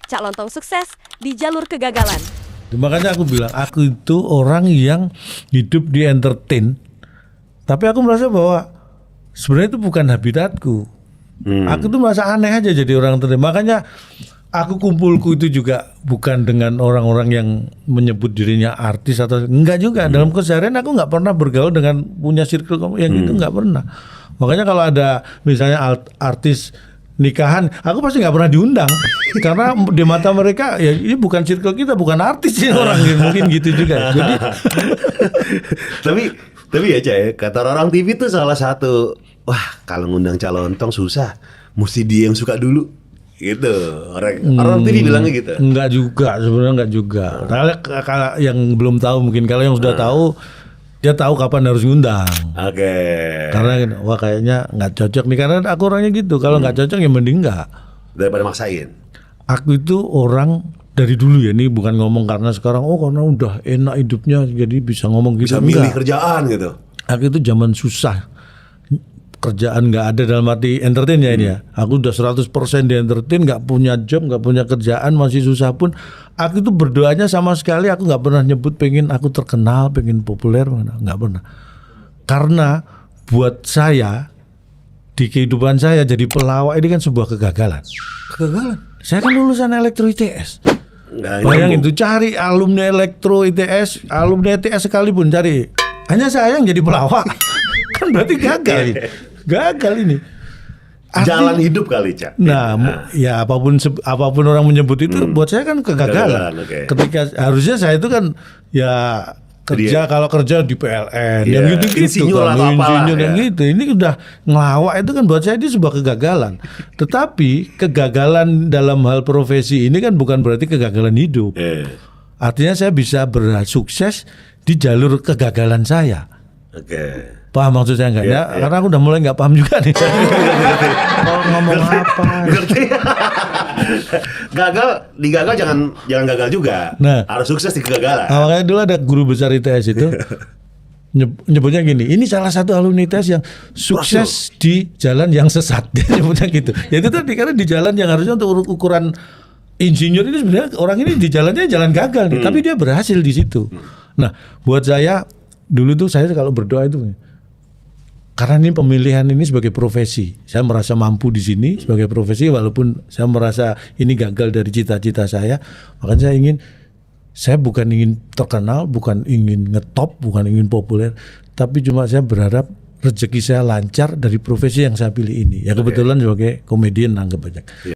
Cak Lontong sukses di jalur kegagalan. Makanya aku bilang aku itu orang yang hidup di entertain, tapi aku merasa bahwa sebenarnya itu bukan habitatku. Aku tuh merasa aneh aja jadi orang entertain. Makanya aku kumpulku itu juga bukan dengan orang-orang yang menyebut dirinya artis atau enggak juga. Dalam keseharian aku nggak pernah bergaul dengan punya circle yang itu, nggak pernah. Makanya kalau ada misalnya artis nikahan, aku pasti nggak pernah diundang karena di mata mereka ya ini bukan circle kita, bukan artis sih orang mungkin gitu juga. Jadi tapi ya Cak, kata orang TV tuh salah satu, wah kalau ngundang Cak Lontong susah, mesti dia yang suka dulu. Gitu. Orang TV bilangnya gitu. Enggak juga, sebenarnya enggak juga. Kalau yang belum tahu mungkin, kalau yang sudah tahu dia tahu kapan harus ngundang. Oke. Karena wah kayaknya nggak cocok nih, karena aku orangnya gitu. Kalau nggak cocok ya mending nggak. Daripada maksain. Aku itu orang dari dulu ya, ini bukan ngomong karena sekarang karena udah enak hidupnya jadi bisa ngomong gitu. Bisa milih kerjaan gitu. Aku itu zaman susah, kerjaan nggak ada dalam arti entertain ya ini ya. Aku udah 100% di entertain, nggak punya job, nggak punya kerjaan, masih susah pun aku itu berdoanya sama sekali aku nggak pernah nyebut pengen aku terkenal, pengen populer, nggak pernah. Karena buat saya di kehidupan saya jadi pelawak ini kan sebuah kegagalan. Kegagalan. Saya kan lulusan elektro ITS. Bayangin tuh, cari alumni elektro ITS, alumni ITS sekalipun cari. Hanya saya yang jadi pelawak. Kan berarti gagal ini. Gagal ini. Jalan hidup kali, Cak. Nah, ya apapun orang menyebut itu buat saya kan kegagalan. Okay. Ketika harusnya saya itu kan ya kerja, kalau kerja di PLN yang gitu-gitu insinyur kan, insinyur yang gitu. Ini udah ngelawak, itu kan buat saya ini sebuah kegagalan. Tetapi kegagalan dalam hal profesi ini kan bukan berarti kegagalan hidup. Artinya saya bisa bersukses di jalur kegagalan saya. Oke. Paham maksud saya enggak ya? Karena aku udah mulai nggak paham juga nih. Mau ngomong apa? Ngerti. Digagal jangan gagal juga. Nah, harus sukses di kegagalan. Makanya dulu ada guru besar ITS itu nyebutnya gini, ini salah satu alumni ITS yang sukses di jalan yang sesat. Dia nyebutnya gitu. Ya itu tadi, karena di jalan yang harusnya untuk ukuran insinyur ini sebenarnya orang ini di jalannya jalan gagal nih, tapi dia berhasil di situ. Nah, buat saya dulu tuh saya kalau berdoa itu, karena ini pemilihan ini sebagai profesi, saya merasa mampu di sini sebagai profesi, walaupun saya merasa ini gagal dari cita-cita saya. Makanya saya bukan ingin terkenal, bukan ingin ngetop, bukan ingin populer, tapi cuma saya berharap rezeki saya lancar dari profesi yang saya pilih ini. Ya kebetulan sebagai komedian, anggap aja.